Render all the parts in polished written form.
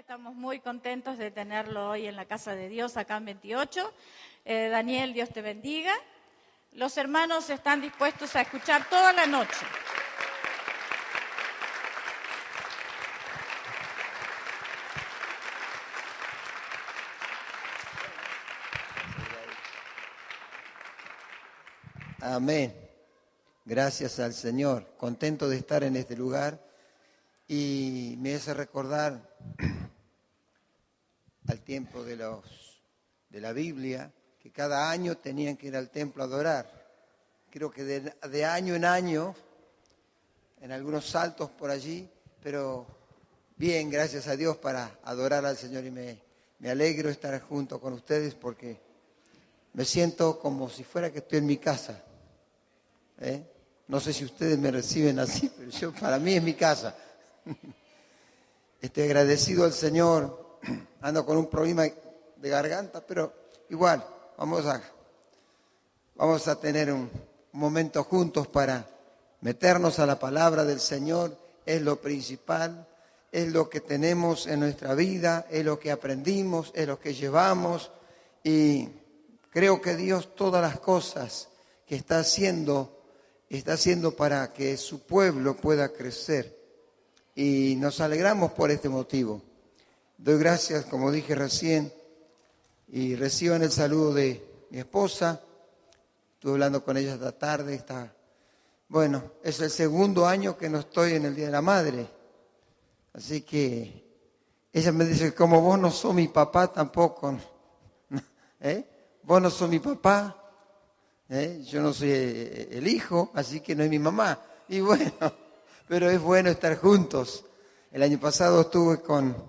que estamos muy contentos de tenerlo hoy en la Casa de Dios, acá en 28. Daniel, Dios te bendiga. Los hermanos están dispuestos a escuchar toda la noche. Amén. Gracias al Señor. Contento de estar en este lugar y me hace recordar al tiempo de la Biblia, que cada año tenían que ir al templo a adorar. Creo que de año en año, en algunos saltos por allí, pero bien, gracias a Dios, para adorar al Señor, y me alegro estar junto con ustedes porque me siento como si fuera que estoy en mi casa. No sé si ustedes me reciben así, pero para mí es mi casa. Estoy agradecido al Señor. Ando con un problema de garganta, pero igual vamos a tener un momento juntos para meternos a la palabra del Señor. Es lo principal, es lo que tenemos en nuestra vida, es lo que aprendimos, es lo que llevamos, y creo que Dios todas las cosas que está haciendo para que su pueblo pueda crecer, y nos alegramos por este motivo. Doy gracias, como dije recién, y reciban el saludo de mi esposa. Estuve hablando con ella esta tarde. Bueno, es el segundo año que no estoy en el Día de la Madre, así que ella me dice, como vos no sos mi papá tampoco, vos no sos mi papá. Yo no soy el hijo, así que no es mi mamá. Y bueno, pero es bueno estar juntos. El año pasado estuve con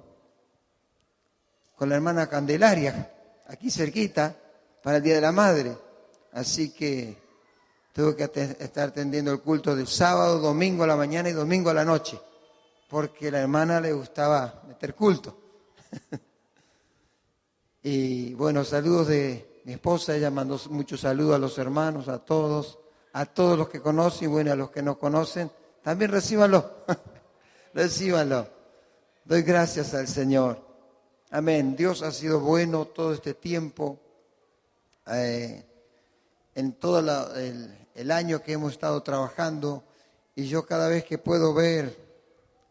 la hermana Candelaria, aquí cerquita, para el Día de la Madre. Así que tuve que estar atendiendo el culto del sábado, domingo a la mañana y domingo a la noche, porque a la hermana le gustaba meter culto. Y bueno, saludos de mi esposa. Ella mandó muchos saludos a los hermanos, a todos los que conocen, y bueno, a los que no conocen, también recíbanlo, recíbanlo. Doy gracias al Señor. Amén. Dios ha sido bueno todo este tiempo, en todo el año que hemos estado trabajando, y yo cada vez que puedo ver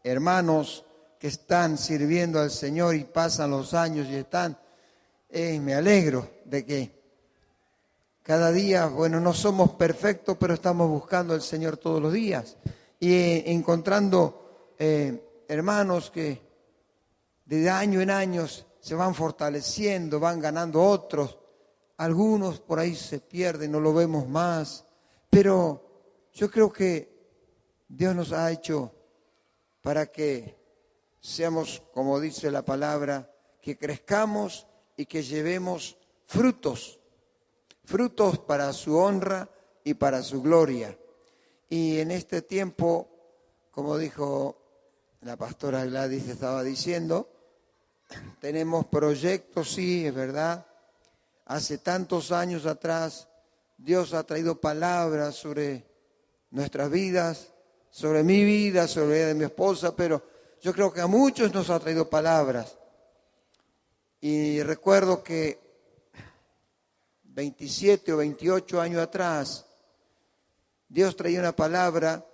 hermanos que están sirviendo al Señor y pasan los años y me alegro de que cada día, bueno, no somos perfectos, pero estamos buscando al Señor todos los días y encontrando hermanos que de año en año se van fortaleciendo, van ganando otros. Algunos por ahí se pierden, no lo vemos más, pero yo creo que Dios nos ha hecho para que seamos, como dice la palabra, que crezcamos y que llevemos frutos para su honra y para su gloria. Y en este tiempo, como dijo la pastora Gladys, estaba diciendo, tenemos proyectos, sí, es verdad. Hace tantos años atrás, Dios ha traído palabras sobre nuestras vidas, sobre mi vida, sobre la vida de mi esposa, pero yo creo que a muchos nos ha traído palabras. Y recuerdo que 27 o 28 años atrás, Dios traía una palabra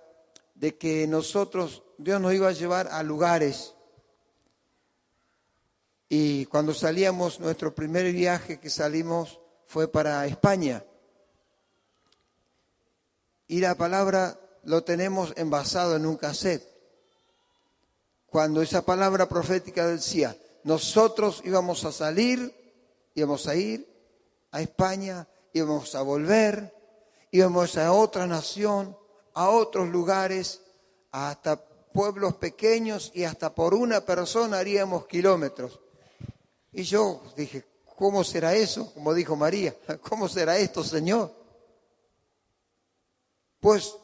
de que Dios nos iba a llevar a lugares. Y cuando salíamos, nuestro primer viaje que salimos fue para España. Y la palabra lo tenemos envasado en un cassette. Cuando esa palabra profética decía, nosotros íbamos a salir, íbamos a ir a España, íbamos a volver, íbamos a otra nación, a otros lugares, hasta pueblos pequeños, y hasta por una persona haríamos kilómetros. Y yo dije, ¿cómo será eso? Como dijo María, ¿cómo será esto, Señor? Pues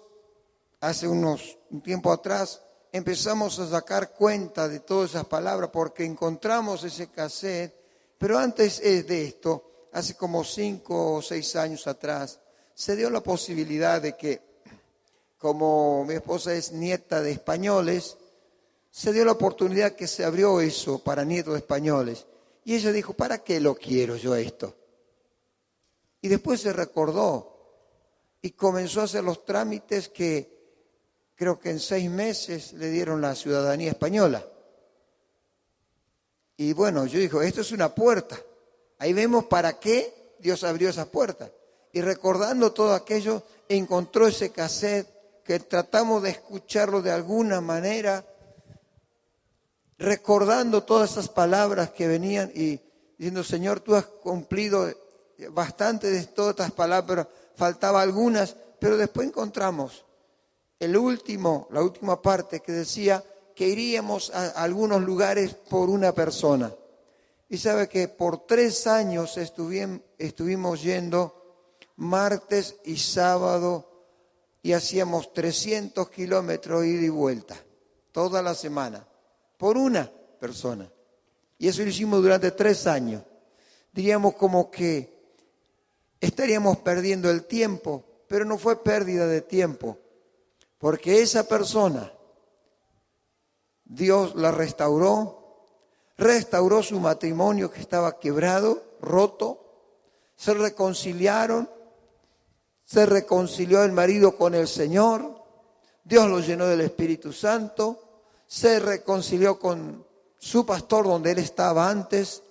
hace un tiempo atrás empezamos a sacar cuenta de todas esas palabras porque encontramos ese cassette, pero antes de esto, hace como 5 o 6 años atrás, se dio la posibilidad de que, como mi esposa es nieta de españoles, se dio la oportunidad que se abrió eso para nietos españoles. Y ella dijo, ¿para qué lo quiero yo esto? Y después se recordó y comenzó a hacer los trámites que creo que en 6 meses le dieron la ciudadanía española. Y bueno, yo digo, esto es una puerta. Ahí vemos para qué Dios abrió esa puerta. Y recordando todo aquello, encontró ese cassette que tratamos de escucharlo de alguna manera, recordando todas esas palabras que venían y diciendo, Señor, tú has cumplido bastante de todas estas palabras, pero faltaba algunas, pero después encontramos la última parte que decía que iríamos a algunos lugares por una persona. Y sabe que por 3 años estuvimos yendo martes y sábado y hacíamos 300 kilómetros ida y vuelta, toda la semana, por una persona. Y eso lo hicimos durante 3 años. Diríamos como que estaríamos perdiendo el tiempo, pero no fue pérdida de tiempo, porque esa persona, Dios la restauró su matrimonio que estaba quebrado, roto, se reconciliaron, se reconcilió el marido con el Señor, Dios lo llenó del Espíritu Santo, se reconcilió con su pastor donde él estaba antes,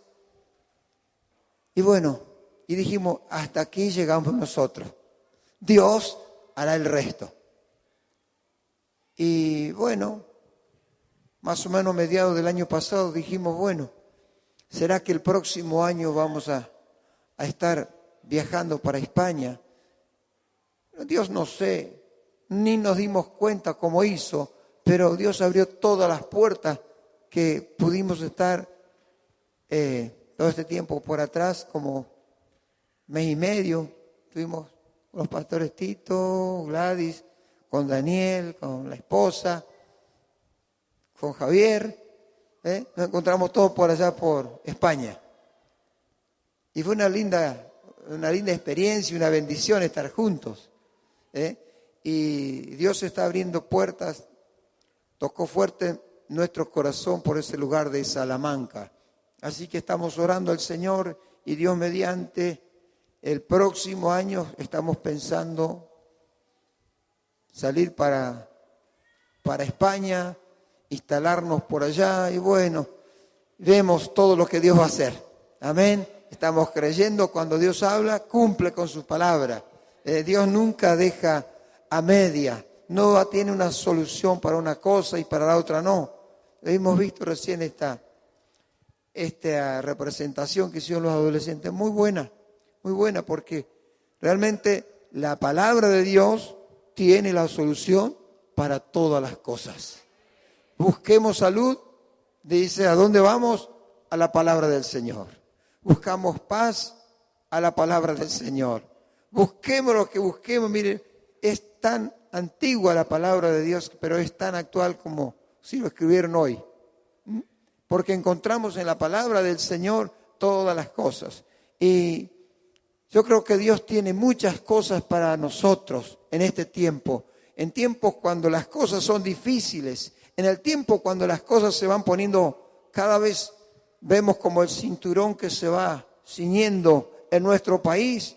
y bueno, y dijimos, hasta aquí llegamos nosotros, Dios hará el resto. Y bueno, más o menos mediados del año pasado dijimos, bueno, ¿será que el próximo año vamos a estar viajando para España? Dios no sé, ni nos dimos cuenta cómo hizo, pero Dios abrió todas las puertas que pudimos estar todo este tiempo por atrás, como 1 mes y medio. Estuvimos con los pastores Tito, Gladys, con Daniel, con la esposa, con Javier, nos encontramos todos por allá por España. Y fue una linda experiencia, una bendición estar juntos. Y Dios está abriendo puertas, tocó fuerte nuestro corazón por ese lugar de Salamanca. Así que estamos orando al Señor y Dios mediante, el próximo año estamos pensando salir para España, instalarnos por allá y bueno, vemos todo lo que Dios va a hacer. Amén. Estamos creyendo cuando Dios habla, cumple con sus palabras. Dios nunca deja a media. No tiene una solución para una cosa y para la otra no. Hemos visto recién esta representación que hicieron los adolescentes. Muy buena porque realmente la palabra de Dios tiene la solución para todas las cosas. Busquemos salud, dice, ¿a dónde vamos? A la palabra del Señor. Buscamos paz, a la palabra del Señor. Busquemos lo que busquemos, miren, es tan antigua la palabra de Dios, pero es tan actual como si lo escribieron hoy. Porque encontramos en la palabra del Señor todas las cosas. Y yo creo que Dios tiene muchas cosas para nosotros en este tiempo. En tiempos cuando las cosas son difíciles, en el tiempo cuando las cosas se van poniendo cada vez, vemos como el cinturón que se va ciñendo en nuestro país,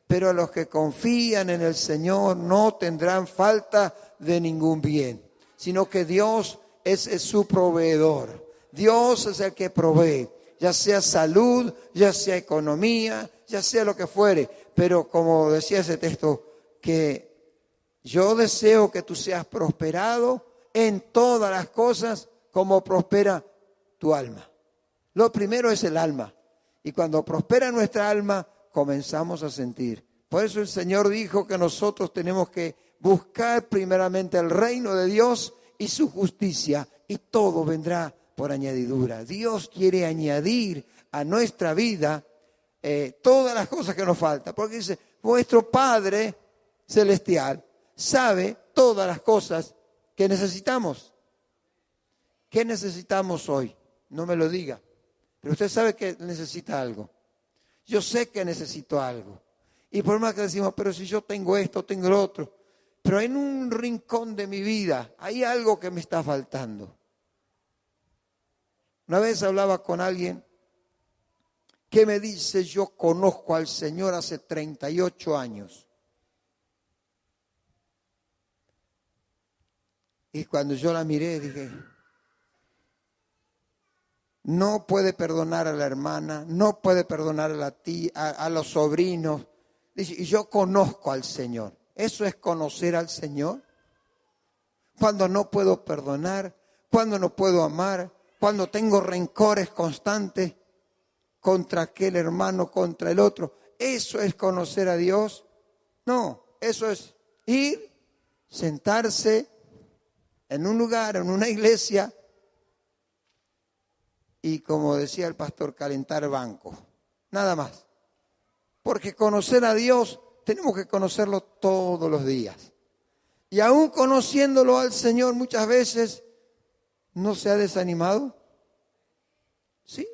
pero los que confían en el Señor no tendrán falta de ningún bien, sino que Dios es su proveedor. Dios es el que provee, ya sea salud, ya sea economía, ya sea lo que fuere. Pero como decía ese texto, que yo deseo que tú seas prosperado en todas las cosas como prospera tu alma. Lo primero es el alma. Y cuando prospera nuestra alma, comenzamos a sentir. Por eso el Señor dijo que nosotros tenemos que buscar primeramente el reino de Dios y su justicia, y todo vendrá por añadidura. Dios quiere añadir a nuestra vida todas las cosas que nos faltan. Porque dice, vuestro Padre Celestial sabe todas las cosas que necesitamos. ¿Qué necesitamos hoy? No me lo diga. Pero usted sabe que necesita algo. Yo sé que necesito algo. Y por más que decimos, pero si yo tengo esto, tengo lo otro. Pero en un rincón de mi vida hay algo que me está faltando. Una vez hablaba con alguien que me dice, yo conozco al Señor hace 38 años. Y cuando yo la miré, dije, no puede perdonar a la hermana, no puede perdonar a la tía, a los sobrinos. Dice, y yo conozco al Señor. ¿Eso es conocer al Señor? Cuando no puedo perdonar, cuando no puedo amar, cuando tengo rencores constantes contra aquel hermano, contra el otro. ¿Eso es conocer a Dios? No, eso es ir, sentarse en un lugar, en una iglesia, y como decía el pastor, calentar bancos. Nada más. Porque conocer a Dios, tenemos que conocerlo todos los días. Y aún conociéndolo al Señor muchas veces, ¿no se ha desanimado? ¿Sí?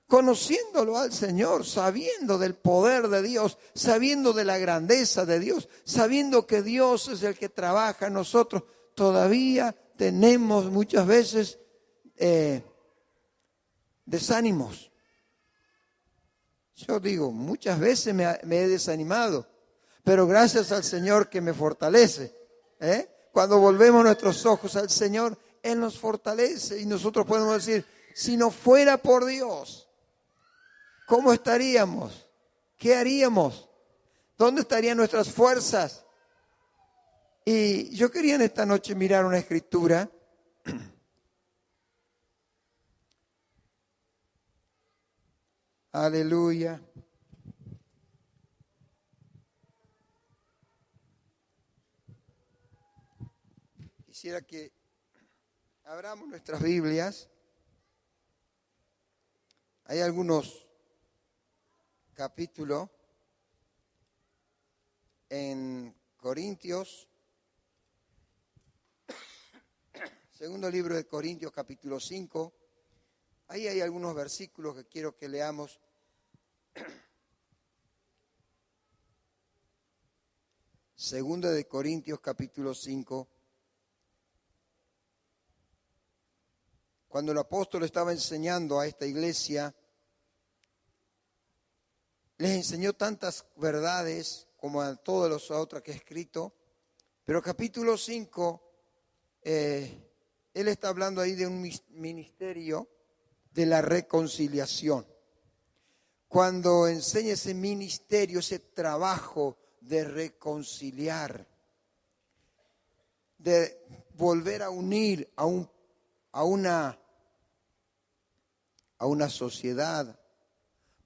Conociéndolo al Señor, sabiendo del poder de Dios, sabiendo de la grandeza de Dios, sabiendo que Dios es el que trabaja en nosotros, todavía tenemos muchas veces desánimos. Yo digo, muchas veces me he desanimado, pero gracias al Señor que me fortalece. Cuando volvemos nuestros ojos al Señor, Él nos fortalece y nosotros podemos decir, si no fuera por Dios, ¿cómo estaríamos? ¿Qué haríamos? ¿Dónde estarían nuestras fuerzas? Y yo quería en esta noche mirar una escritura. Aleluya. Quisiera que abramos nuestras Biblias. Hay algunos capítulos en Corintios, segundo libro de Corintios, capítulo 5. Ahí hay algunos versículos que quiero que leamos. Segunda de Corintios, capítulo 5. Cuando el apóstol estaba enseñando a esta iglesia, les enseñó tantas verdades como a todas las otras que he escrito, pero capítulo 5, él está hablando ahí de un ministerio de la reconciliación. Cuando enseña ese ministerio, ese trabajo de reconciliar, de volver a unir a una sociedad,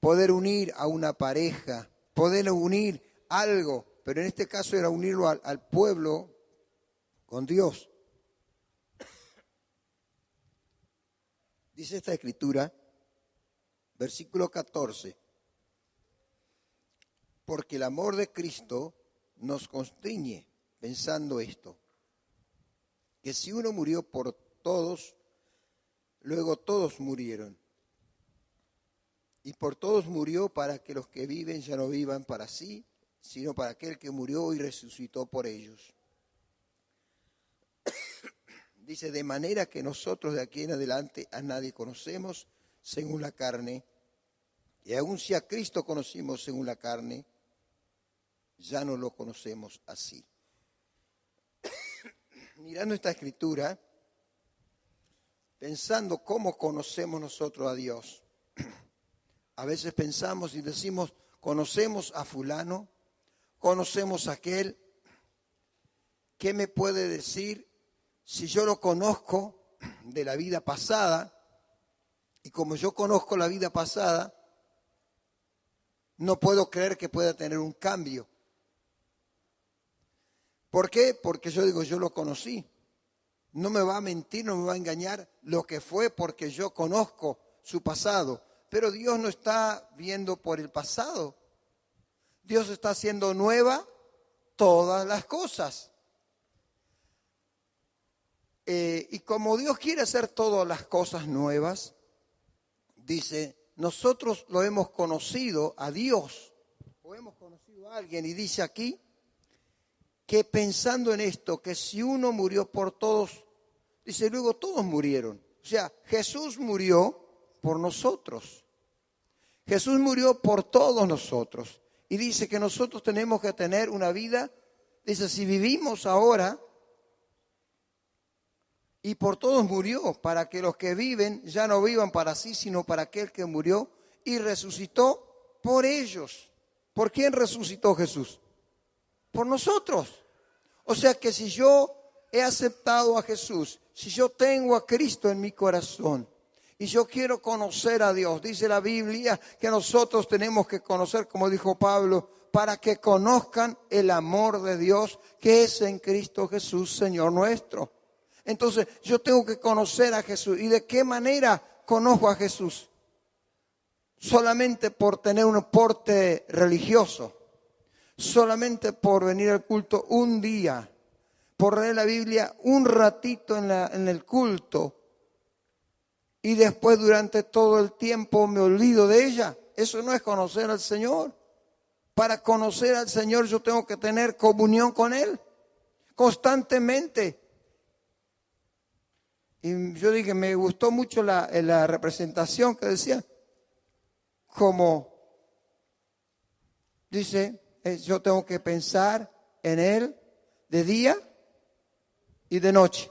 poder unir a una pareja, poder unir algo, pero en este caso era unirlo al pueblo con Dios. Dice esta escritura, versículo 14, porque el amor de Cristo nos constriñe, pensando esto, que si uno murió por todos, luego todos murieron. Y por todos murió para que los que viven ya no vivan para sí, sino para aquel que murió y resucitó por ellos. Dice, de manera que nosotros de aquí en adelante a nadie conocemos según la carne, y aun si a Cristo conocimos según la carne, ya no lo conocemos así. Mirando esta escritura, pensando cómo conocemos nosotros a Dios, a veces pensamos y decimos, conocemos a fulano, conocemos a aquel. ¿Qué me puede decir si yo lo conozco de la vida pasada? Y como yo conozco la vida pasada, no puedo creer que pueda tener un cambio. ¿Por qué? Porque yo digo, yo lo conocí. No me va a mentir, no me va a engañar lo que fue porque yo conozco su pasado. Pero Dios no está viendo por el pasado. Dios está haciendo nueva todas las cosas. Y como Dios quiere hacer todas las cosas nuevas, dice, nosotros lo hemos conocido a Dios, o hemos conocido a alguien, y dice aquí, que pensando en esto, que si uno murió por todos, dice, luego todos murieron. O sea, Jesús murió por nosotros. Jesús murió por todos nosotros. Y dice que nosotros tenemos que tener una vida, dice, si vivimos ahora, y por todos murió, para que los que viven ya no vivan para sí, sino para aquel que murió y resucitó por ellos. ¿Por quién resucitó Jesús? Por nosotros. O sea que si yo he aceptado a Jesús, si yo tengo a Cristo en mi corazón y yo quiero conocer a Dios, dice la Biblia que nosotros tenemos que conocer, como dijo Pablo, para que conozcan el amor de Dios que es en Cristo Jesús, Señor nuestro. Entonces yo tengo que conocer a Jesús. ¿Y de qué manera conozco a Jesús? Solamente por tener un porte religioso, solamente por venir al culto un día, por leer la Biblia un ratito en el culto y después durante todo el tiempo me olvido de ella. Eso no es conocer al Señor. Para conocer al Señor yo tengo que tener comunión con Él constantemente. Y yo dije, me gustó mucho la representación que decía, como dice, yo tengo que pensar en Él de día y de noche.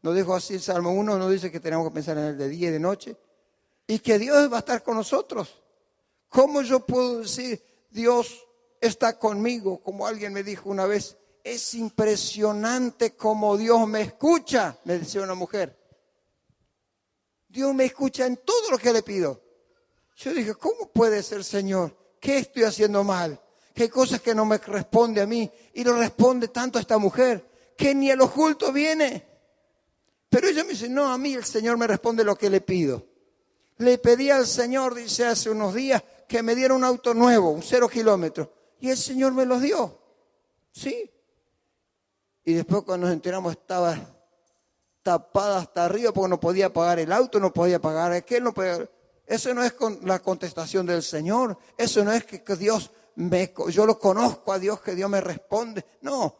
¿No dijo así el Salmo 1? ¿No dice que tenemos que pensar en Él de día y de noche? Y que Dios va a estar con nosotros. ¿Cómo yo puedo decir, Dios está conmigo? Como alguien me dijo una vez, es impresionante cómo Dios me escucha, me decía una mujer. Dios me escucha en todo lo que le pido. Yo dije, ¿cómo puede ser, Señor? ¿Qué estoy haciendo mal? ¿Qué cosas que no me responde a mí? Y lo responde tanto a esta mujer, que ni al oculto viene. Pero ella me dice, no, a mí el Señor me responde lo que le pido. Le pedí al Señor, dice, hace unos días, que me diera un auto nuevo, un 0 kilómetros. Y el Señor me lo dio. Sí. Y después cuando nos enteramos estaba tapada hasta arriba porque no podía pagar el auto, no podía pagar aquel, no podía. Eso no es la contestación del Señor. Eso no es que Dios yo lo conozco a Dios, que Dios me responde. No.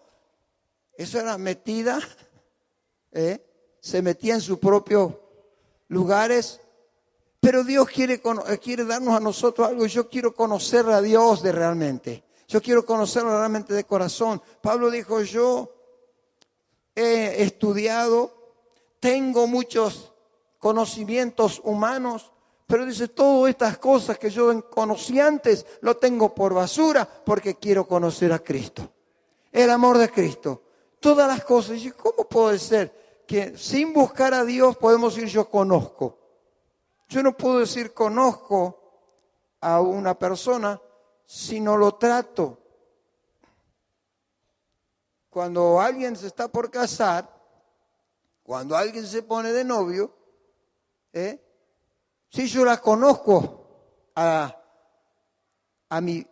Eso era metida, se metía en sus propios lugares. Pero Dios quiere darnos a nosotros algo. Yo quiero conocer a Dios de realmente. Yo quiero conocerlo realmente de corazón. Pablo dijo, yo he estudiado, tengo muchos conocimientos humanos, pero dice, todas estas cosas que yo conocí antes, lo tengo por basura porque quiero conocer a Cristo. El amor de Cristo. Todas las cosas. Y ¿cómo puede ser que sin buscar a Dios podemos decir yo conozco? Yo no puedo decir conozco a una persona si no lo trato. Cuando alguien se está por casar, cuando alguien se pone de novio, si yo la conozco a mi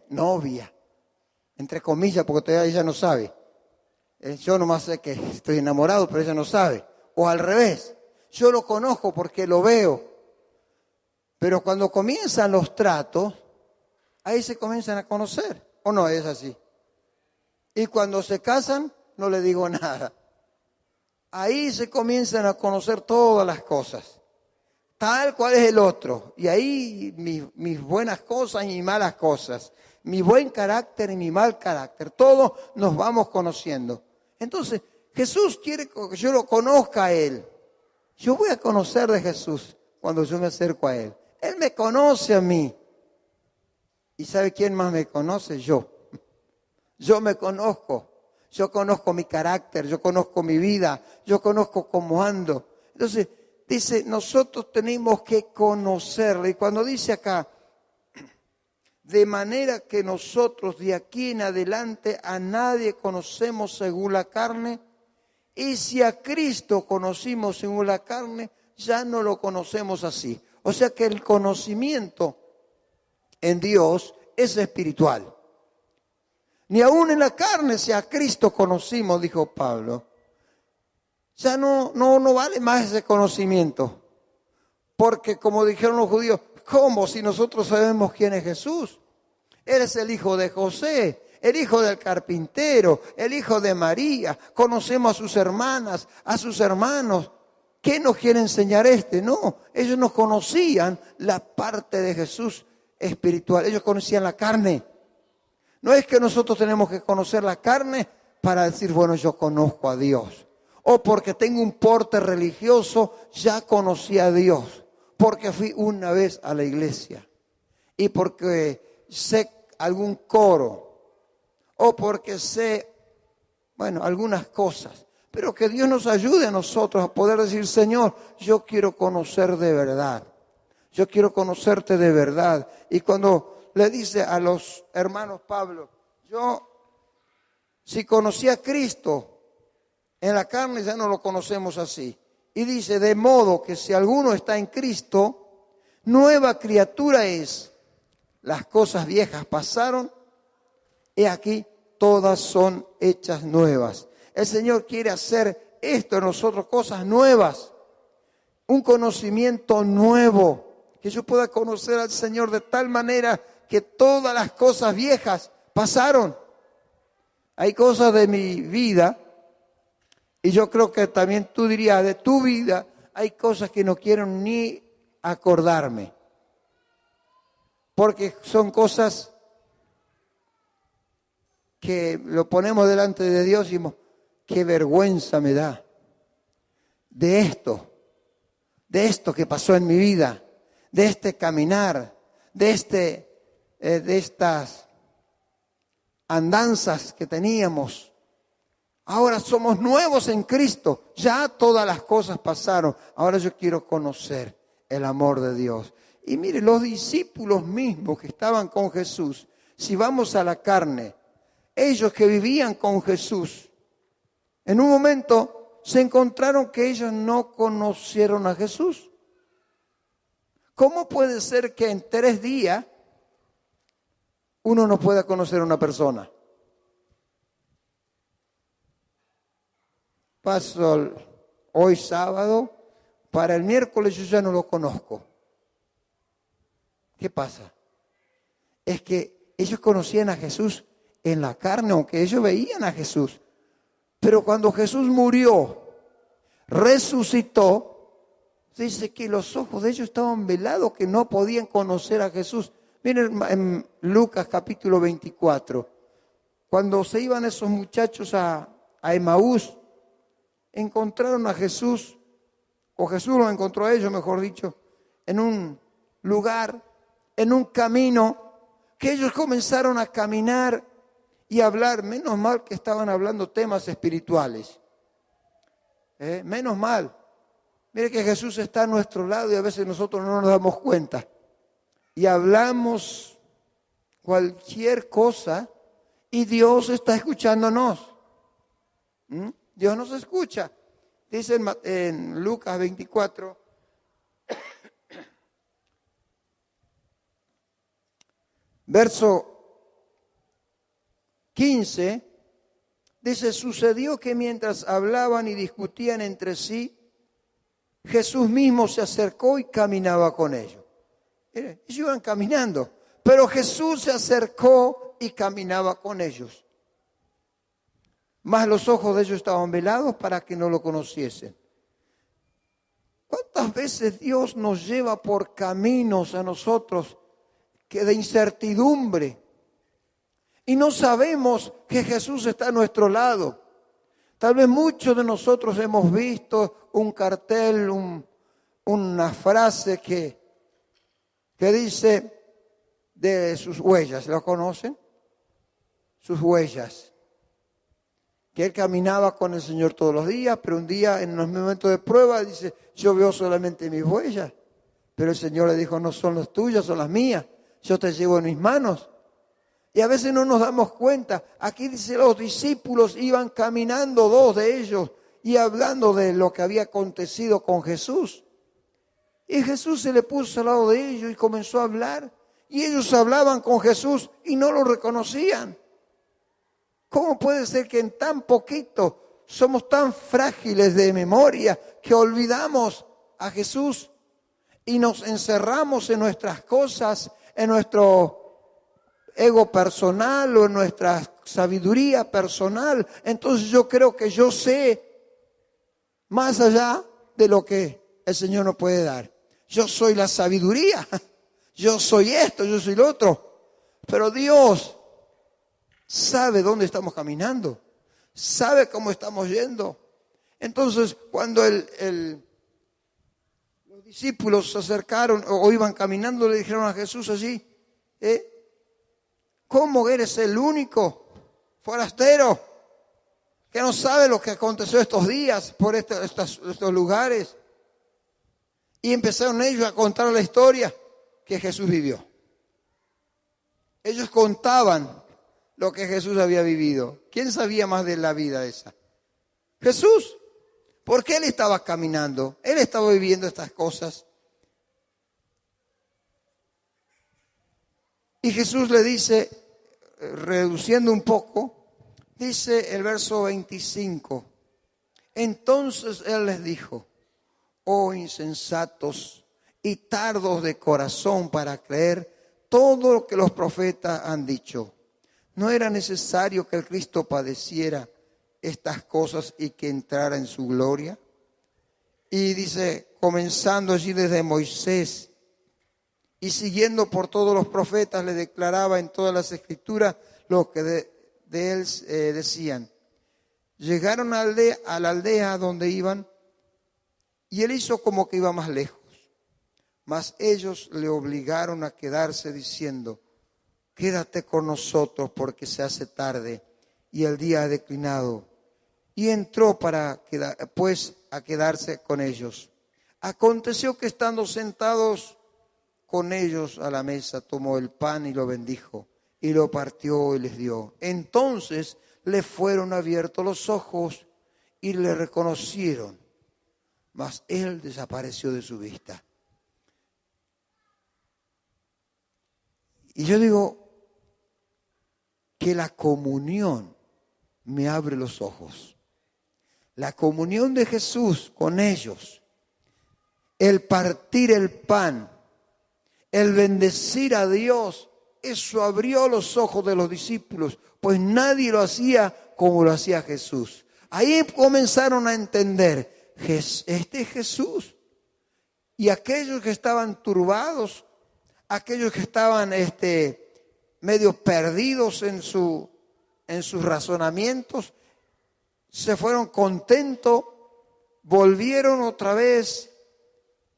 novia, entre comillas, porque todavía ella no sabe. Yo nomás sé que estoy enamorado, pero ella no sabe. O al revés, yo lo conozco porque lo veo. Pero cuando comienzan los tratos, ahí se comienzan a conocer. ¿O no es así? Y cuando se casan, no le digo nada. Ahí se comienzan a conocer todas las cosas. Tal cual es el otro. Y ahí mis buenas cosas y mis malas cosas. Mi buen carácter y mi mal carácter. Todos nos vamos conociendo. Entonces, Jesús quiere que yo lo conozca a Él. Yo voy a conocer de Jesús cuando yo me acerco a Él. Él me conoce a mí. ¿Y sabe quién más me conoce? Yo. Yo me conozco. Yo conozco mi carácter, yo conozco mi vida, yo conozco cómo ando. Entonces, dice, nosotros tenemos que conocerle. Y cuando dice acá, de manera que nosotros de aquí en adelante a nadie conocemos según la carne, y si a Cristo conocimos según la carne, ya no lo conocemos así. O sea que el conocimiento en Dios es espiritual. Ni aún en la carne, si a Cristo conocimos, dijo Pablo. Ya no vale más ese conocimiento. Porque como dijeron los judíos, ¿cómo si nosotros sabemos quién es Jesús? Eres el hijo de José, el hijo del carpintero, el hijo de María. Conocemos a sus hermanas, a sus hermanos. ¿qué nos quiere enseñar este? No, ellos no conocían la parte de Jesús espiritual, ellos conocían la carne. No es que nosotros tenemos que conocer la carne para decir, bueno, yo conozco a Dios. O porque tengo un porte religioso, ya conocí a Dios. Porque fui una vez a la iglesia. Y porque sé algún coro. O porque sé, bueno, algunas cosas. Pero que Dios nos ayude a nosotros a poder decir, Señor, yo quiero conocer de verdad. Yo quiero conocerte de verdad. Y cuando le dice a los hermanos Pablo, yo si conocí a Cristo en la carne ya no lo conocemos así. Y dice, de modo que si alguno está en Cristo, nueva criatura es. Las cosas viejas pasaron y aquí todas son hechas nuevas. El Señor quiere hacer esto en nosotros, cosas nuevas, un conocimiento nuevo, que yo pueda conocer al Señor de tal manera que todas las cosas viejas pasaron. Hay cosas de mi vida, y yo creo que también tú dirías, de tu vida, hay cosas que no quiero ni acordarme. Porque son cosas que lo ponemos delante de Dios y decimos, qué vergüenza me da de esto que pasó en mi vida, de este caminar, de estas andanzas que teníamos. Ahora somos nuevos en Cristo. Ya todas las cosas pasaron. Ahora yo quiero conocer el amor de Dios. Y mire, los discípulos mismos que estaban con Jesús, si vamos a la carne, ellos que vivían con Jesús, en un momento se encontraron que ellos no conocieron a Jesús. ¿Cómo puede ser que en 3 días uno no pueda conocer a una persona? Paso hoy sábado, para el miércoles yo ya no lo conozco. ¿Qué pasa? Es que ellos conocían a Jesús en la carne, aunque ellos veían a Jesús. Pero cuando Jesús murió, resucitó, dice que los ojos de ellos estaban velados, que no podían conocer a Jesús. Miren en Lucas capítulo 24, cuando se iban esos muchachos a Emaús, encontraron a Jesús, o Jesús los encontró a ellos, mejor dicho, en un lugar, en un camino, que ellos comenzaron a caminar y hablar. Menos mal que estaban hablando temas espirituales. Menos mal. Mire que Jesús está a nuestro lado y a veces nosotros no nos damos cuenta. Y hablamos cualquier cosa y Dios está escuchándonos. Dios nos escucha. Dice en Lucas 24, verso 15, dice, sucedió que mientras hablaban y discutían entre sí, Jesús mismo se acercó y caminaba con ellos. Ellos iban caminando, pero Jesús se acercó y caminaba con ellos. Mas los ojos de ellos estaban velados para que no lo conociesen. ¿Cuántas veces Dios nos lleva por caminos a nosotros que de incertidumbre? Y no sabemos que Jesús está a nuestro lado. Tal vez muchos de nosotros hemos visto un cartel, una frase que dice de sus huellas. ¿Lo conocen? Sus huellas. Que él caminaba con el Señor todos los días, pero un día en los momentos de prueba dice, yo veo solamente mis huellas. Pero el Señor le dijo, no son las tuyas, son las mías. Yo te llevo en mis manos. Y a veces no nos damos cuenta. Aquí dice, los discípulos iban caminando, 2 de ellos, y hablando de lo que había acontecido con Jesús. Y Jesús se le puso al lado de ellos y comenzó a hablar. Y ellos hablaban con Jesús y no lo reconocían. ¿Cómo puede ser que en tan poquito somos tan frágiles de memoria que olvidamos a Jesús y nos encerramos en nuestras cosas, en nuestro ego personal o en nuestra sabiduría personal? Entonces yo creo que yo sé más allá de lo que el Señor nos puede dar. Yo soy la sabiduría, yo soy esto, yo soy lo otro. Pero Dios sabe dónde estamos caminando, sabe cómo estamos yendo. Entonces, cuando los discípulos se acercaron o iban caminando, le dijeron a Jesús allí, ¿cómo eres el único forastero que no sabe lo que aconteció estos días por estos lugares? Y empezaron ellos a contar la historia que Jesús vivió. Ellos contaban lo que Jesús había vivido. ¿Quién sabía más de la vida esa? Jesús. Porque Él estaba caminando, Él estaba viviendo estas cosas. Y Jesús le dice, reduciendo un poco, dice el verso 25, entonces Él les dijo, oh insensatos y tardos de corazón para creer todo lo que los profetas han dicho. ¿No era necesario que el Cristo padeciera estas cosas y que entrara en su gloria? Y dice, comenzando allí desde Moisés y siguiendo por todos los profetas, le declaraba en todas las escrituras lo que de él decían. Llegaron a la aldea donde iban y él hizo como que iba más lejos. Mas ellos le obligaron a quedarse diciendo, quédate con nosotros porque se hace tarde y el día ha declinado. Y entró a quedarse con ellos. Aconteció que estando sentados con ellos a la mesa, tomó el pan y lo bendijo, y lo partió y les dio. Entonces le fueron abiertos los ojos y le reconocieron, mas él desapareció de su vista. Y yo digo que la comunión me abre los ojos. La comunión de Jesús con ellos, el partir el pan, el bendecir a Dios, eso abrió los ojos de los discípulos, pues nadie lo hacía como lo hacía Jesús. Ahí comenzaron a entender, este es Jesús. Y aquellos que estaban turbados, aquellos que estaban medio perdidos en sus razonamientos, se fueron contentos, volvieron otra vez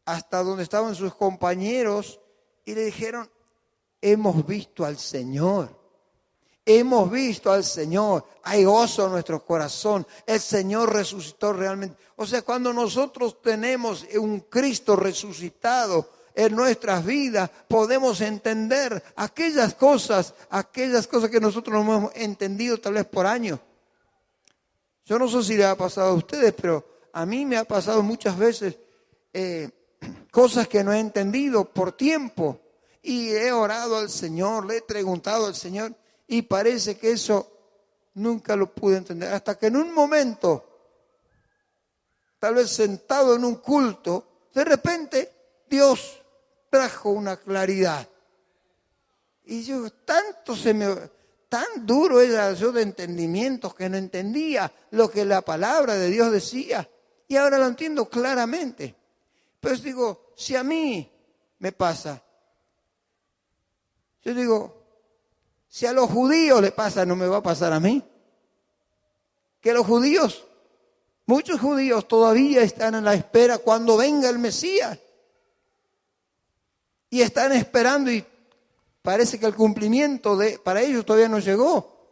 hasta donde estaban sus compañeros y le dijeron, hemos visto al Señor, hemos visto al Señor, hay gozo en nuestro corazón, el Señor resucitó realmente. O sea, cuando nosotros tenemos un Cristo resucitado en nuestras vidas, podemos entender aquellas cosas que nosotros no hemos entendido tal vez por años. Yo no sé si le ha pasado a ustedes, pero a mí me ha pasado muchas veces cosas que no he entendido por tiempo. Y he orado al Señor, le he preguntado al Señor y parece que eso nunca lo pude entender. Hasta que en un momento, tal vez sentado en un culto, de repente Dios trajo una claridad. Y yo tan duro era yo de entendimientos que no entendía lo que la palabra de Dios decía. Y ahora lo entiendo claramente. Pero digo, si a mí me pasa, yo digo, si a los judíos le pasa, ¿no me va a pasar a mí? Que los judíos, muchos judíos todavía están en la espera cuando venga el Mesías. Y están esperando y parece que el cumplimiento para ellos todavía no llegó.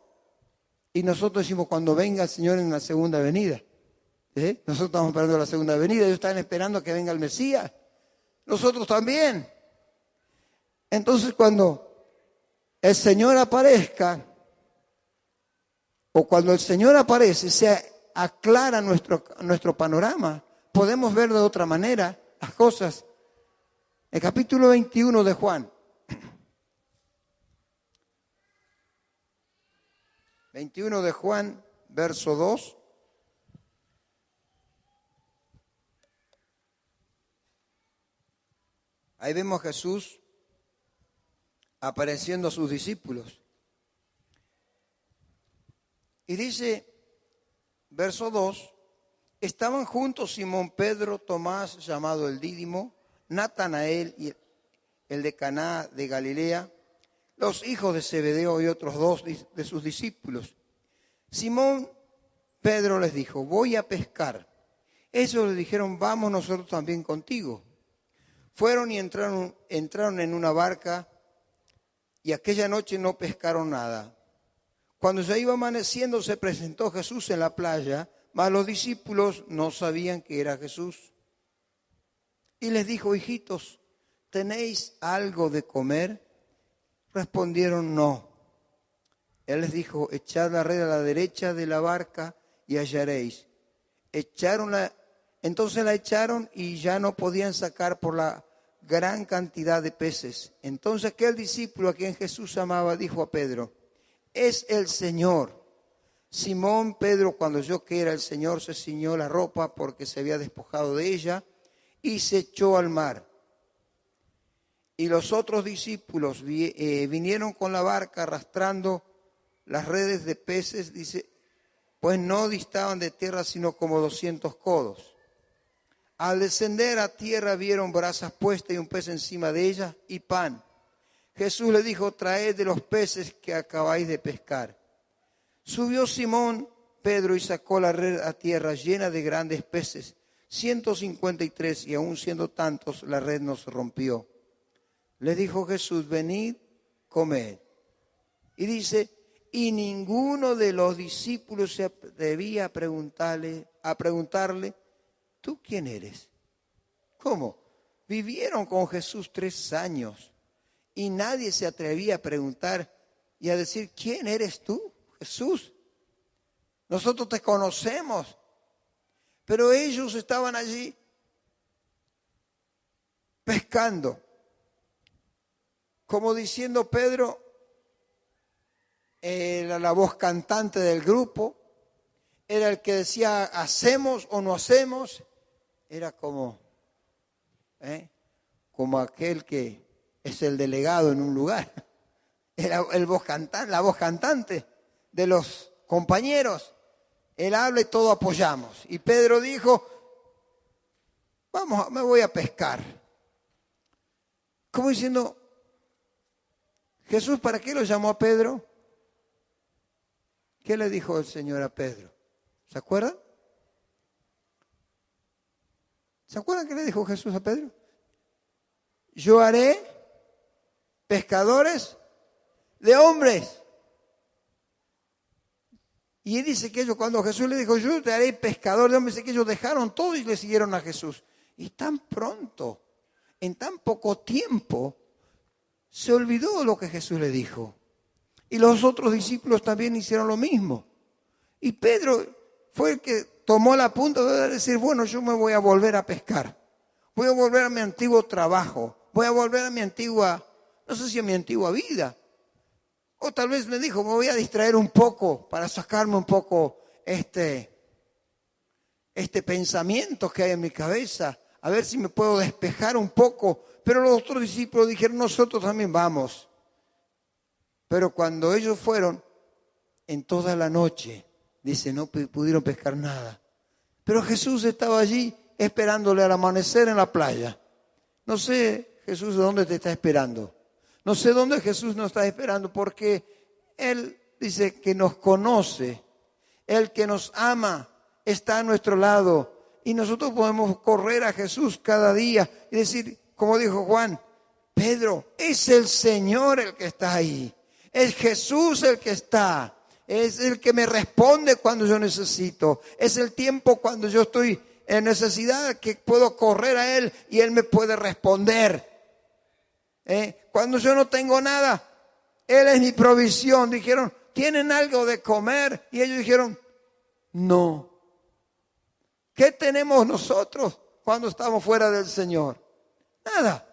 Y nosotros decimos cuando venga el Señor en la segunda venida. Nosotros estamos esperando la segunda venida, ellos están esperando que venga el Mesías. Nosotros también. Entonces cuando el Señor aparezca, o cuando el Señor aparece, se aclara nuestro panorama. Podemos ver de otra manera las cosas. El capítulo 21 de Juan. 21 de Juan, verso 2. Ahí vemos a Jesús apareciendo a sus discípulos. Y dice, verso 2, Estaban juntos Simón Pedro, Tomás, llamado el Dídimo, Natanael y el de Caná de Galilea, los hijos de Zebedeo y otros dos de sus discípulos. Simón Pedro les dijo: voy a pescar. Ellos le dijeron: vamos nosotros también contigo. Fueron y entraron en una barca, y aquella noche no pescaron nada. Cuando ya iba amaneciendo, se presentó Jesús en la playa, mas los discípulos no sabían que era Jesús. Y les dijo: hijitos, ¿tenéis algo de comer? Respondieron: no. Él les dijo: echad la red a la derecha de la barca y hallaréis. Entonces la echaron y ya no podían sacar por la gran cantidad de peces. Entonces aquel discípulo a quien Jesús amaba dijo a Pedro: es el Señor. Simón Pedro, cuando oyó que era el Señor, se ciñó la ropa porque se había despojado de ella y se echó al mar. Y los otros discípulos vinieron con la barca arrastrando las redes de peces, dice, pues no distaban de tierra sino como 200 codos. Al descender a tierra vieron brasas puestas y un pez encima de ellas y pan. Jesús le dijo: traed de los peces que acabáis de pescar. Subió Simón Pedro y sacó la red a tierra llena de grandes peces, 153, y aun siendo tantos, la red no se rompió. Le dijo Jesús: venid, comed. Y dice: y ninguno de los discípulos se atrevía a preguntarle, ¿tú quién eres? ¿Cómo? Vivieron con Jesús 3 años y nadie se atrevía a preguntar y a decir: ¿quién eres tú, Jesús? Nosotros te conocemos. Pero ellos estaban allí pescando. Como diciendo, Pedro era la voz cantante del grupo, era el que decía: hacemos o no hacemos. Era como aquel que es el delegado en un lugar. Era la voz cantante de los compañeros. Él habla y todos apoyamos. Y Pedro dijo: me voy a pescar. Como diciendo, Jesús, ¿para qué lo llamó a Pedro? ¿Qué le dijo el Señor a Pedro? ¿Se acuerdan? ¿Se acuerdan qué le dijo Jesús a Pedro? Yo haré pescadores de hombres. Y él dice que ellos, cuando Jesús le dijo: yo te haré pescador de hombres, dice que ellos dejaron todo y le siguieron a Jesús. Y tan pronto, en tan poco tiempo, se olvidó lo que Jesús le dijo. Y los otros discípulos también hicieron lo mismo. Y Pedro fue el que tomó la punta de decir: bueno, yo me voy a volver a pescar. Voy a volver a mi antiguo trabajo. Voy a volver a mi antigua, no sé si a mi antigua vida. O tal vez me dijo: me voy a distraer un poco para sacarme un poco este pensamiento que hay en mi cabeza. A ver si me puedo despejar un poco. Pero los otros discípulos dijeron: nosotros también vamos. Pero cuando ellos fueron, en toda la noche, dice, no pudieron pescar nada. Pero Jesús estaba allí esperándole al amanecer en la playa. No sé, Jesús, ¿de dónde te está esperando? No sé dónde Jesús nos está esperando, porque Él dice que nos conoce. El que nos ama está a nuestro lado. Y nosotros podemos correr a Jesús cada día y decir, como dijo Juan: Pedro, es el Señor el que está ahí. Es Jesús el que está. Es el que me responde cuando yo necesito. Es el tiempo cuando yo estoy en necesidad que puedo correr a Él y Él me puede responder. Cuando yo no tengo nada, Él es mi provisión. Dijeron: ¿tienen algo de comer? Y ellos dijeron: no. ¿Qué tenemos nosotros cuando estamos fuera del Señor? Nada.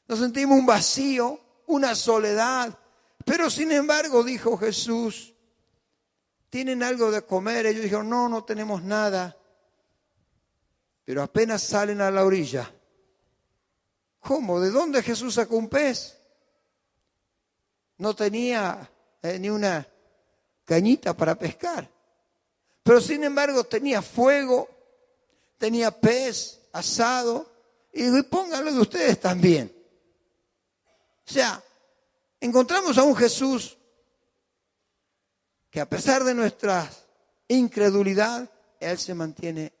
Nos sentimos un vacío, una soledad. Pero sin embargo, dijo Jesús: ¿tienen algo de comer? Ellos dijeron: no, no tenemos nada. Pero apenas salen a la orilla. ¿Cómo? ¿De dónde Jesús sacó un pez? No tenía ni una cañita para pescar. Pero sin embargo tenía fuego, tenía pez asado. Y digo, y pónganlo de ustedes también. O sea, encontramos a un Jesús que a pesar de nuestra incredulidad, Él se mantiene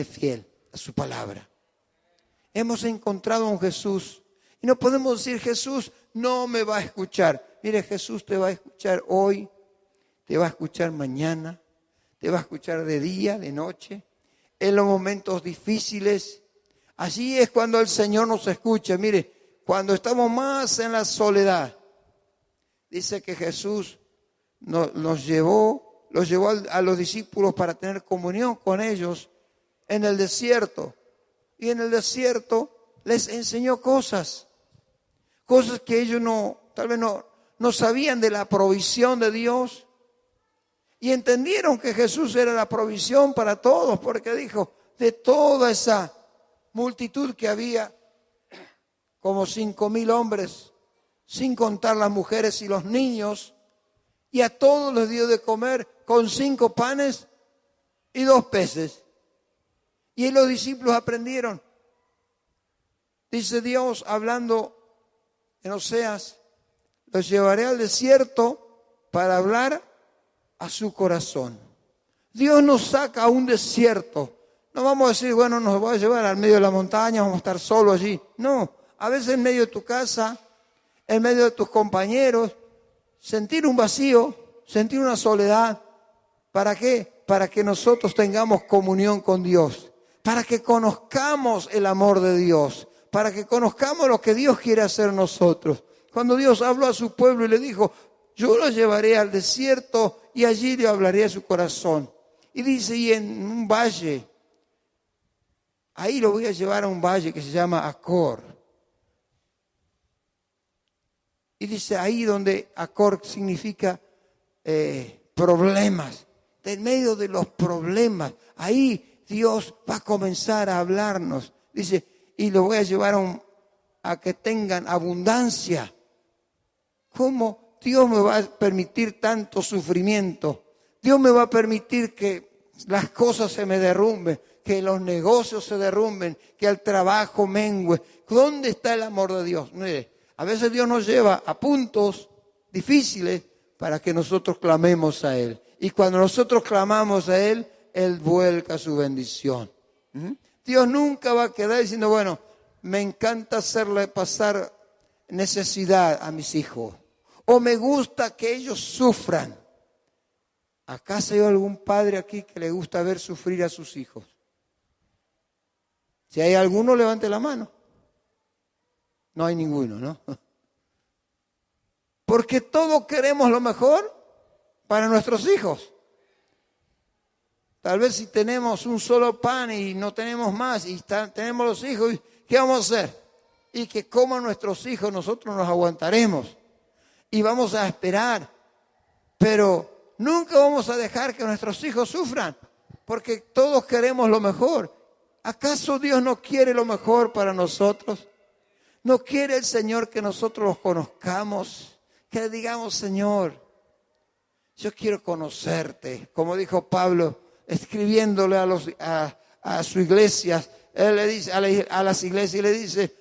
fiel a su palabra. Hemos encontrado a un Jesús y no podemos decir, Jesús no me va a escuchar. Mire, Jesús te va a escuchar hoy, te va a escuchar mañana, te va a escuchar de día, de noche, en los momentos difíciles. Así es cuando el Señor nos escucha. Mire, cuando estamos más en la soledad, dice que Jesús los llevó a los discípulos para tener comunión con ellos en el desierto. Y en el desierto les enseñó cosas que ellos tal vez no sabían de la provisión de Dios. Y entendieron que Jesús era la provisión para todos, porque dijo, de toda esa multitud que había, como 5,000 hombres, sin contar las mujeres y los niños, y a todos les dio de comer con 5 panes y 2 peces. Y los discípulos aprendieron. Dice Dios, hablando en Oseas, los llevaré al desierto para hablar a su corazón. Dios nos saca a un desierto. No vamos a decir, bueno, nos va a llevar al medio de la montaña, vamos a estar solos allí. No, a veces en medio de tu casa, en medio de tus compañeros, sentir un vacío, sentir una soledad. ¿Para qué? Para que nosotros tengamos comunión con Dios, para que conozcamos el amor de Dios, para que conozcamos lo que Dios quiere hacer en nosotros. Cuando Dios habló a su pueblo y le dijo, yo lo llevaré al desierto y allí le hablaré a su corazón. Y dice, y en un valle, ahí lo voy a llevar a un valle que se llama Acor. Y dice, ahí donde Acor significa problemas. En medio de los problemas, ahí Dios va a comenzar a hablarnos. Dice, y lo voy a llevar a que tengan abundancia. ¿Cómo Dios me va a permitir tanto sufrimiento? Dios me va a permitir que las cosas se me derrumben, que los negocios se derrumben, que el trabajo mengue. ¿Dónde está el amor de Dios? Mire, a veces Dios nos lleva a puntos difíciles para que nosotros clamemos a Él. Y cuando nosotros clamamos a Él, Él vuelca su bendición. Dios nunca va a quedar diciendo, bueno, me encanta hacerle pasar necesidad a mis hijos. O me gusta que ellos sufran. ¿Acaso hay algún padre aquí que le gusta ver sufrir a sus hijos? Si hay alguno, levante la mano. No hay ninguno, ¿no? Porque todos queremos lo mejor para nuestros hijos. Tal vez si tenemos un solo pan y no tenemos más y tenemos los hijos, ¿qué vamos a hacer? Y que coman nuestros hijos, nosotros nos aguantaremos y vamos a esperar. Pero nunca vamos a dejar que nuestros hijos sufran, porque todos queremos lo mejor. ¿Acaso Dios no quiere lo mejor para nosotros? ¿No quiere el Señor que nosotros los conozcamos? Que le digamos, Señor, yo quiero conocerte. Como dijo Pablo, escribiéndole a su iglesia, él le dice a las iglesias, le dice,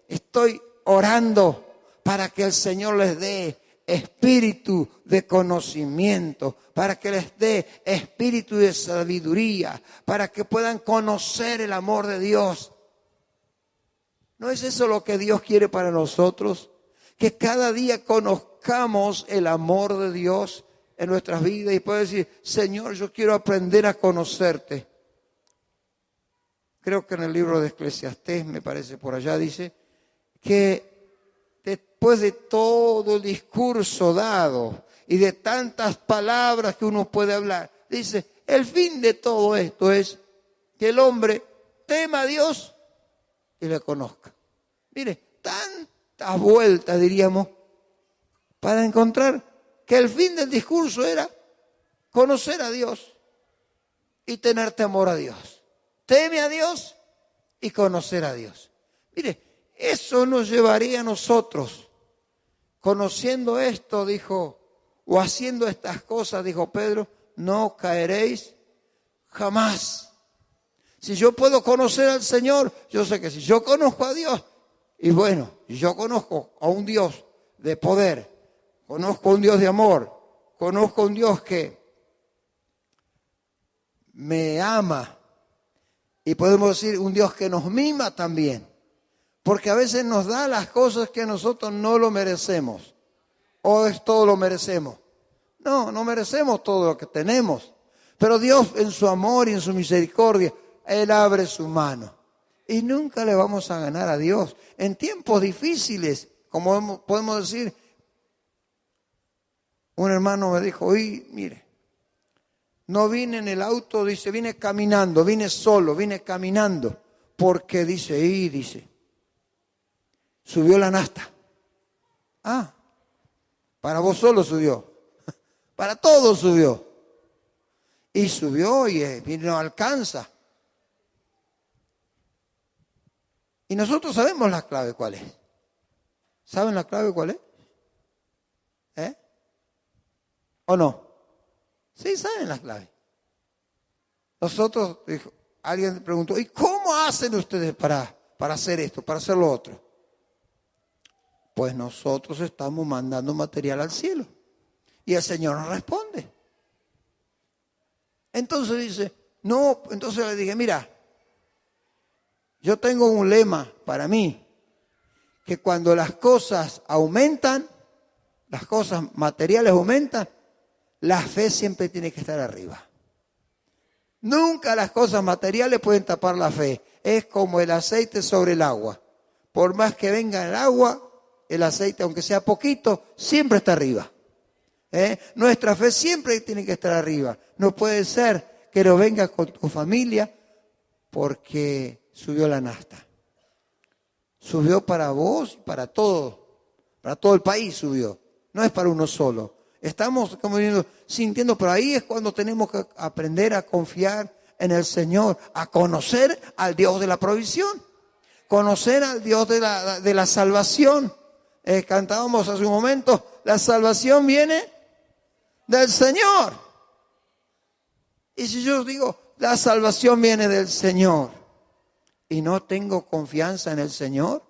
estoy orando para que el Señor les dé espíritu de conocimiento, para que les dé espíritu de sabiduría, para que puedan conocer el amor de Dios. ¿No es eso lo que Dios quiere para nosotros? Que cada día conozcamos el amor de Dios en nuestras vidas y poder decir, Señor, yo quiero aprender a conocerte. Creo que en el libro de Eclesiastés, me parece por allá, dice que después de todo el discurso dado y de tantas palabras que uno puede hablar, dice, el fin de todo esto es que el hombre tema a Dios y le conozca. Mire, tantas vueltas, diríamos, para encontrar que el fin del discurso era conocer a Dios y tener temor a Dios. Teme a Dios y conocer a Dios. Mire, eso nos llevaría a nosotros. Conociendo esto, dijo o haciendo estas cosas, dijo Pedro, no caeréis jamás. Si yo puedo conocer al Señor, yo sé que si yo conozco a Dios, y bueno, yo conozco a un Dios de poder, conozco a un Dios de amor, conozco a un Dios que me ama, y podemos decir un Dios que nos mima también, porque a veces nos da las cosas que nosotros no lo merecemos, o es todo lo merecemos. No merecemos todo lo que tenemos, pero Dios en su amor y en su misericordia, Él abre su mano. Y nunca le vamos a ganar a Dios. En tiempos difíciles, como podemos decir, un hermano me dijo, oye, mire, no vine en el auto, dice, vine caminando, vine solo, vine caminando, porque dice, subió la nafta. Ah, para vos solo subió, para todos subió. Y subió y no alcanza. Y nosotros sabemos la clave cuál es. ¿Saben la clave cuál es? ¿O no? Sí, saben la clave. Nosotros, alguien preguntó, ¿y cómo hacen ustedes para hacer esto, para hacer lo otro? Pues nosotros estamos mandando material al cielo. Y el Señor nos responde. Entonces dice, no, entonces le dije, mira, yo tengo un lema para mí, que cuando las cosas aumentan, las cosas materiales aumentan, la fe siempre tiene que estar arriba. Nunca las cosas materiales pueden tapar la fe. Es como el aceite sobre el agua. Por más que venga el agua, el aceite, aunque sea poquito, siempre está arriba. Nuestra fe siempre tiene que estar arriba. No puede ser que no vengas con tu familia porque subió la nafta. Subió para vos y para todo el país subió. No es para uno solo. Estamos como sintiendo, pero ahí es cuando tenemos que aprender a confiar en el Señor, a conocer al Dios de la provisión, conocer al Dios de la salvación. Cantábamos hace un momento, la salvación viene del Señor. Y si yo digo, la salvación viene del Señor y no tengo confianza en el Señor,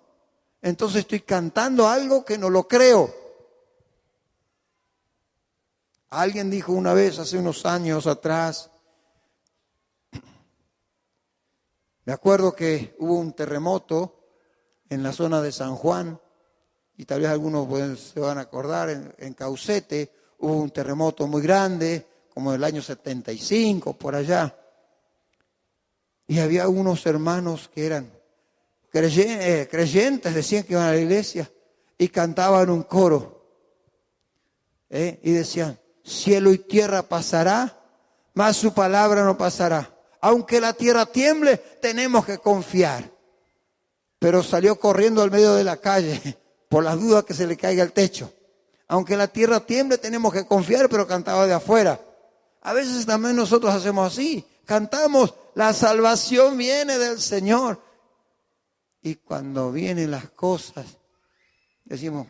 entonces estoy cantando algo que no lo creo. Alguien dijo una vez, hace unos años atrás, me acuerdo que hubo un terremoto en la zona de San Juan, y tal vez algunos se van a acordar, en Caucete hubo un terremoto muy grande, como el año 75, por allá. Y había unos hermanos que eran creyentes, decían que iban a la iglesia, y cantaban un coro. Y decían, cielo y tierra pasará, mas su palabra no pasará. Aunque la tierra tiemble, tenemos que confiar. Pero salió corriendo al medio de la calle por las dudas que se le caiga el techo. Aunque la tierra tiemble, tenemos que confiar, pero cantaba de afuera. A veces también nosotros hacemos así. Cantamos, la salvación viene del Señor. Y cuando vienen las cosas, decimos,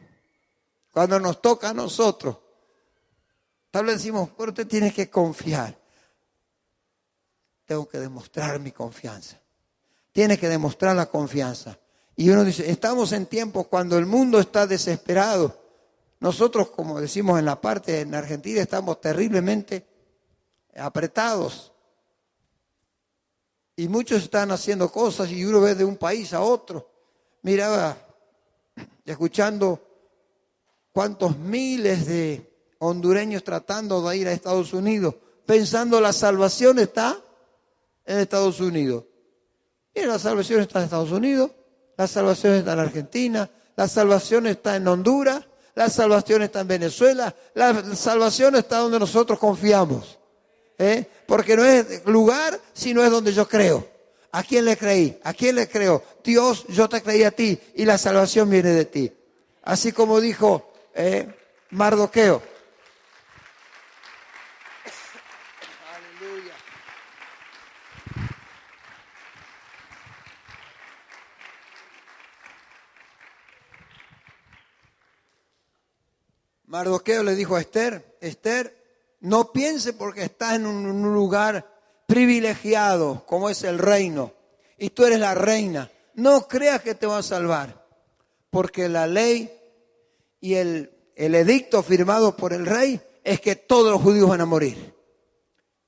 cuando nos toca a nosotros, tal vez decimos, pero usted tiene que confiar. Tengo que demostrar mi confianza. Tiene que demostrar la confianza. Y uno dice, estamos en tiempos cuando el mundo está desesperado. Nosotros, como decimos en la parte en Argentina, estamos terriblemente apretados. Y muchos están haciendo cosas y uno ve de un país a otro. Miraba, escuchando cuántos miles de hondureños tratando de ir a Estados Unidos, pensando la salvación está en Estados Unidos. Y la salvación está en Estados Unidos, la salvación está en Argentina, la salvación está en Honduras, la salvación está en Venezuela, la salvación está donde nosotros confiamos. Porque no es lugar, sino es donde yo creo. ¿A quién le creí? ¿A quién le creo? Dios, yo te creí a ti y la salvación viene de ti. Así como dijo Mardoqueo. Aleluya. Mardoqueo le dijo a Esther, Esther, no piense porque estás en un lugar privilegiado como es el reino y tú eres la reina. No creas que te va a salvar, porque la ley y el edicto firmado por el rey es que todos los judíos van a morir.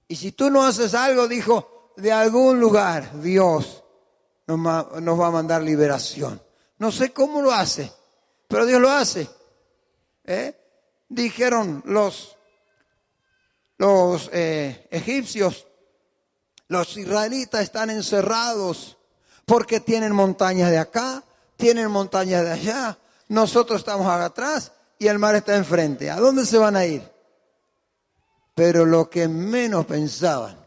Y si tú no haces algo, dijo, de algún lugar Dios nos va a mandar liberación. No sé cómo lo hace, pero Dios lo hace. Dijeron los egipcios, los israelitas están encerrados porque tienen montañas de acá, tienen montañas de allá. Nosotros estamos acá atrás y el mar está enfrente. ¿A dónde se van a ir? Pero lo que menos pensaban,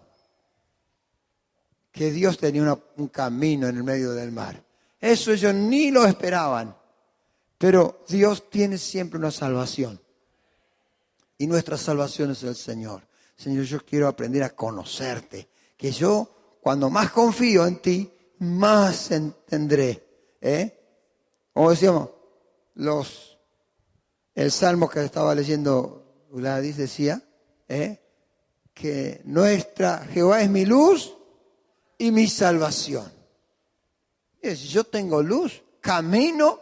que Dios tenía un camino en el medio del mar. Eso ellos ni lo esperaban. Pero Dios tiene siempre una salvación. Y nuestra salvación es el Señor. Señor, yo quiero aprender a conocerte. Que yo, cuando más confío en ti, más entendré. Como decíamos, el salmo que estaba leyendo Gladys decía, que Jehová es mi luz y mi salvación. Si yo tengo luz, camino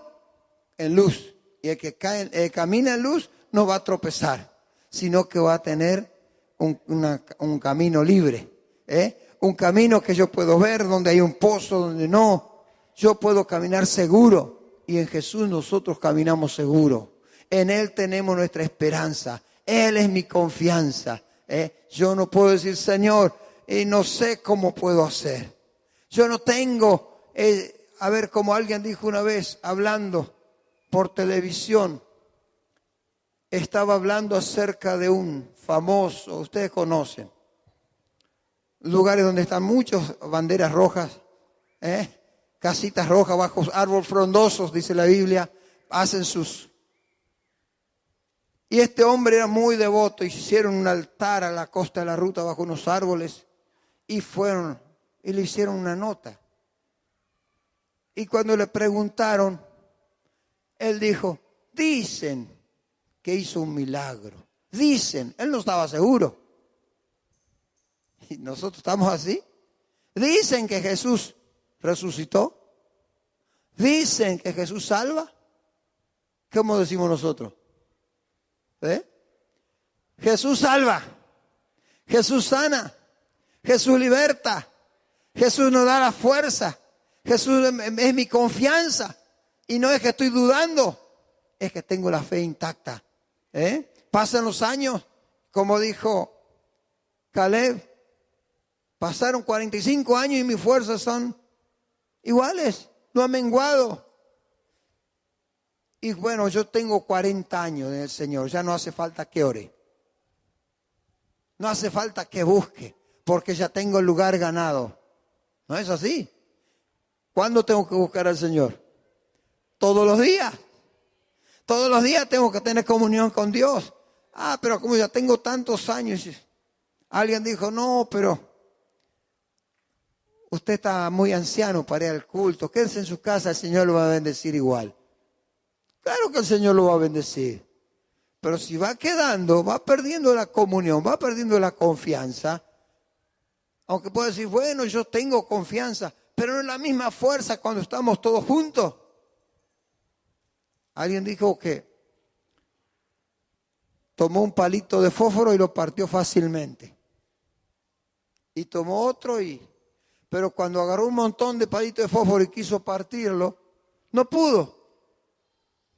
en luz. Y el que camina en luz no va a tropezar, sino que va a tener un camino libre. Un camino que yo puedo ver, donde hay un pozo, donde no. Yo puedo caminar seguro. Y en Jesús nosotros caminamos seguro. En Él tenemos nuestra esperanza. Él es mi confianza. Yo no puedo decir, Señor, no sé cómo puedo hacer. Yo no tengo, a ver, como alguien dijo una vez, hablando por televisión, estaba hablando acerca de un famoso, ustedes conocen, lugares donde están muchas banderas rojas, casitas rojas bajo árboles frondosos, dice la Biblia, hacen sus... Y este hombre era muy devoto, hicieron un altar a la costa de la ruta bajo unos árboles y fueron y le hicieron una nota. Y cuando le preguntaron, él dijo, dicen que hizo un milagro. Dicen, él no estaba seguro. Y nosotros estamos así. Dicen que Jesús resucitó. Dicen que Jesús salva. ¿Cómo decimos nosotros? Jesús salva, Jesús sana, Jesús liberta, Jesús nos da la fuerza, Jesús es mi confianza. Y no es que estoy dudando, es que tengo la fe intacta. Pasan los años, como dijo Caleb, pasaron 45 años y mis fuerzas son iguales, no han menguado. Y bueno, yo tengo 40 años en el Señor, ya no hace falta que ore. No hace falta que busque, porque ya tengo el lugar ganado. ¿No es así? ¿Cuándo tengo que buscar al Señor? Todos los días. Todos los días tengo que tener comunión con Dios. Pero como ya tengo tantos años. Alguien dijo, no, pero usted está muy anciano para ir al culto. Quédese en su casa, el Señor lo va a bendecir igual. Claro que el Señor lo va a bendecir. Pero si va quedando, va perdiendo la comunión, va perdiendo la confianza. Aunque pueda decir, bueno, yo tengo confianza, pero no es la misma fuerza cuando estamos todos juntos. Alguien dijo que tomó un palito de fósforo y lo partió fácilmente. Y tomó otro pero cuando agarró un montón de palitos de fósforo y quiso partirlo, no pudo.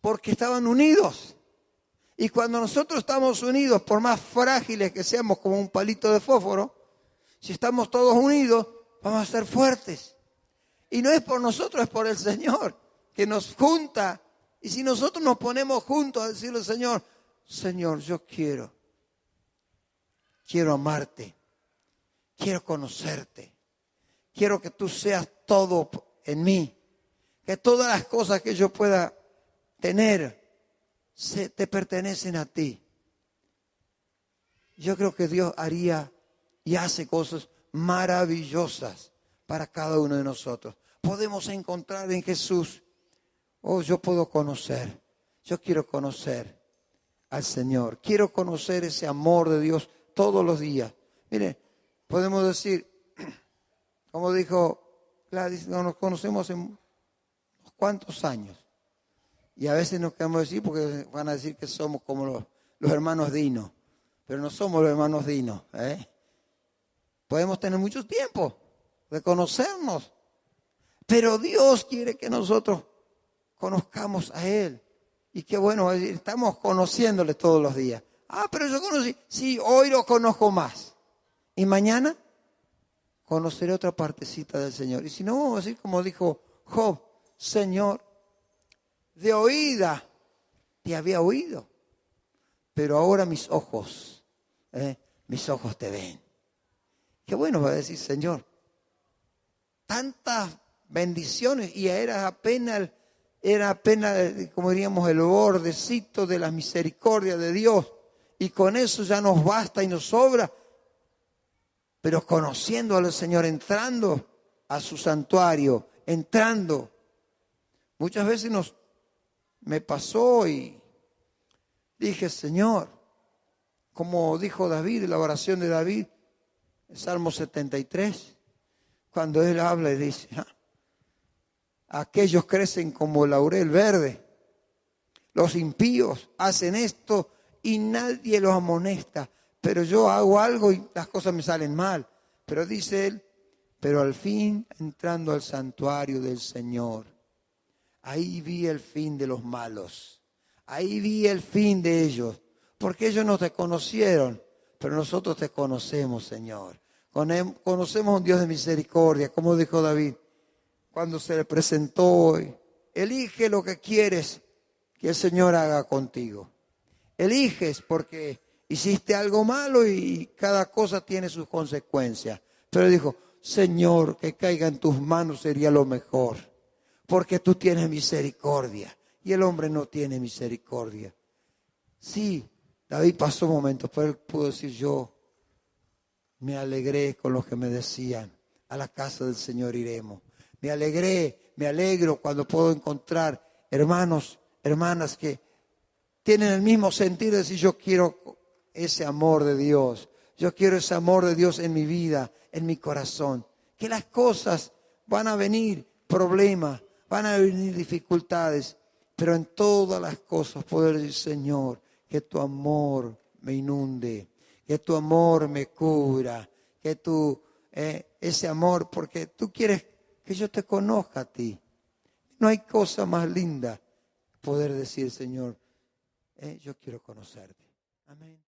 Porque estaban unidos. Y cuando nosotros estamos unidos, por más frágiles que seamos como un palito de fósforo, si estamos todos unidos, vamos a ser fuertes. Y no es por nosotros, es por el Señor, que nos junta. Y si nosotros nos ponemos juntos a decirle, Señor, yo quiero amarte, quiero conocerte, quiero que tú seas todo en mí, que todas las cosas que yo pueda tener te pertenecen a ti. Yo creo que Dios haría y hace cosas maravillosas para cada uno de nosotros. Podemos encontrar en Jesús, yo puedo conocer, yo quiero conocer al Señor. Quiero conocer ese amor de Dios todos los días. Mire, podemos decir, como dijo Gladys, no nos conocemos en unos cuantos años. Y a veces nos queremos decir porque van a decir que somos como los hermanos Dino. Pero no somos los hermanos Dino. Podemos tener mucho tiempo de conocernos. Pero Dios quiere que nosotros conozcamos a Él. Y qué bueno, estamos conociéndole todos los días. Pero yo conocí. Sí, hoy lo conozco más. Y mañana conoceré otra partecita del Señor. Y si no, vamos a decir como dijo Job, Señor, de oída te había oído, pero ahora mis ojos te ven. Qué bueno va a decir, Señor, tantas bendiciones y era apenas, como diríamos, el bordecito de la misericordia de Dios. Y con eso ya nos basta y nos sobra. Pero conociendo al Señor, entrando a su santuario, entrando. Muchas veces me pasó y dije, Señor, como dijo David, en la oración de David, el Salmo 73, cuando él habla y dice, aquellos crecen como el laurel verde, los impíos hacen esto y nadie los amonesta, pero yo hago algo y las cosas me salen mal. Pero dice él, pero al fin entrando al santuario del Señor, ahí vi el fin de los malos, ahí vi el fin de ellos, porque ellos no te conocieron, pero nosotros te conocemos, Señor. Conocemos a un Dios de misericordia, como dijo David, cuando se le presentó hoy. Elige lo que quieres que el Señor haga contigo. Eliges porque hiciste algo malo y cada cosa tiene sus consecuencias. Pero dijo, Señor, que caiga en tus manos sería lo mejor, porque tú tienes misericordia y el hombre no tiene misericordia. Sí, David pasó momentos, pero él pudo decir, yo me alegré con los que me decían, a la casa del Señor iremos. Me alegro cuando puedo encontrar hermanos, hermanas que tienen el mismo sentir de decir, yo quiero ese amor de Dios. Yo quiero ese amor de Dios en mi vida, en mi corazón. Que las cosas van a venir, problemas, van a venir dificultades, pero en todas las cosas poder decir, Señor, que tu amor me inunde, que tu amor me cubra, que ese amor, porque tú quieres que yo te conozca a ti. No hay cosa más linda poder decir, Señor, yo quiero conocerte. Amén.